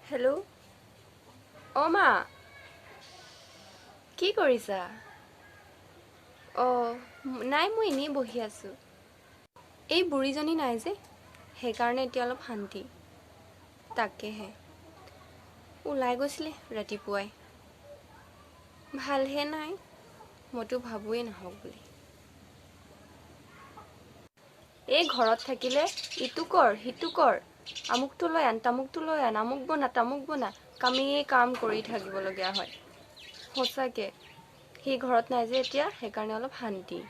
Hello'. অঁ মা, কি কৰিছা? অঁ নাই, মই এনেই বহি আছোঁ। এই বুঢ়ীজনী নাই যে, সেইকাৰণে এতিয়া অলপ শান্তি। তাকেহে, ওলাই গৈছিলে ৰাতিপুৱাই। ভালহে নাই, মইতো ভাবোৱেই নাহওক বুলি। এই ঘৰত থাকিলে ইটো কৰ সিটো কৰ, আমুকটো লৈ আন তামুকটো লৈ আন, আমুক বনা তামুক বনা, কামেই কাম কৰি থাকিবলগীয়া হয়। সঁচাকৈ, সি ঘৰত নাই যে এতিয়া, সেইকাৰণে অলপ শান্তি।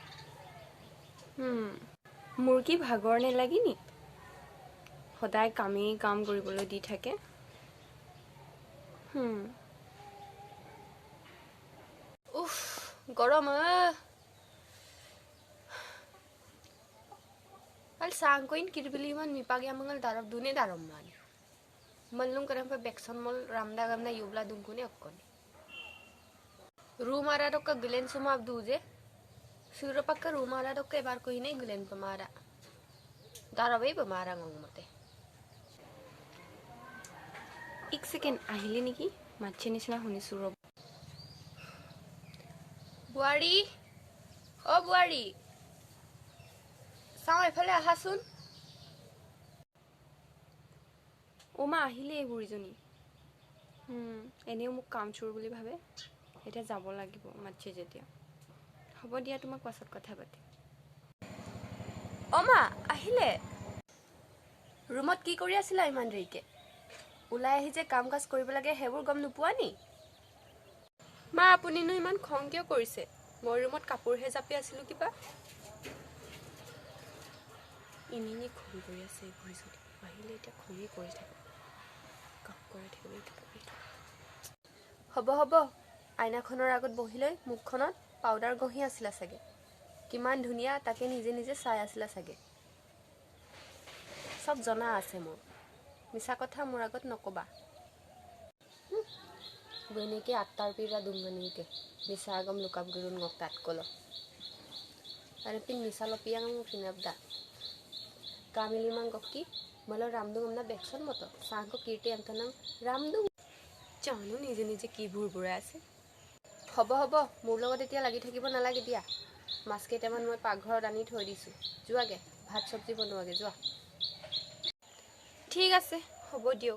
মোৰ কি ভাগৰ নেলাগে নি? সদায় কামেই কাম কৰিবলৈ দি থাকে। উফ, গৰম Al sangkoin kirbiliman mi pagi amangal darab dune daram mani. Malung kadang pa bekson mol ramda gamna yubla dungkune akkoni. Room ara dokka gilen suma ab duje. Sura pakka room ara dokka ebar ko hine gilen pamara. Darabai pamara ngong mate. एक second আহিলে নেকি মাতছে নিচিনা শুনিছো ৰব বুৱাৰী ও বুৱাৰী চাও এফালে আহাচোন ওমা আহিলে এই বুঢ়ীজনী এনেও মোক কাম চোৰ বুলি ভাবে এটা যাব লাগিব মাতছে যেতিয়া হ'ব দিয়া তোমাক পাছত কথা পাতি ওমা আহিলে ৰুমত কি কৰি আছিলা ইমান দেৰিকে ওলাই আহি যে কাম কাজ কৰিব লাগে হেবোৰ গম নোপোৱা নি মা আপুনিনো ইমান খং কিয় কৰিছে মই ৰুমত কাপোৰহে জাপি আছিলো কিবা ইনিনি খং কৰি আছে বুঢ়ীজনী আহিলে এতিয়া খঙে কৰি থাকে কাম কৰাই থাকিব হ'ব হ'ব আইনাখনৰ আগত বহি লৈ মুখখনত পাউডাৰ ঘঁহি আছিলা চাগে কিমান ধুনীয়া তাকে নিজে নিজে চাই আছিলা চাগে সব জনা আছে মোৰ মিছা কথা মোৰ আগত নকবা বনেকে আত্তাৰ পিৰা দুংগনিকে মিছা আগম লুকাপ গুৰুন ngok tat kolo arepin misa lopiang finabda kamili mangokki malo ramdung amna bekson moto sangko kirti antanam ramdung জানো নিজে নিজে কি ভুৰভুৰাই আছে হ'ব হ'ব মোৰ লগত এতিয়া লাগি থাকিব নালাগে দিয়া মাছ কেইটামান মই পাকঘৰত আনি থৈ দিছো যোৱাগে ভাত সবজি বনোৱাগে যোৱা ঠিক আছে হ'ব দিয়ক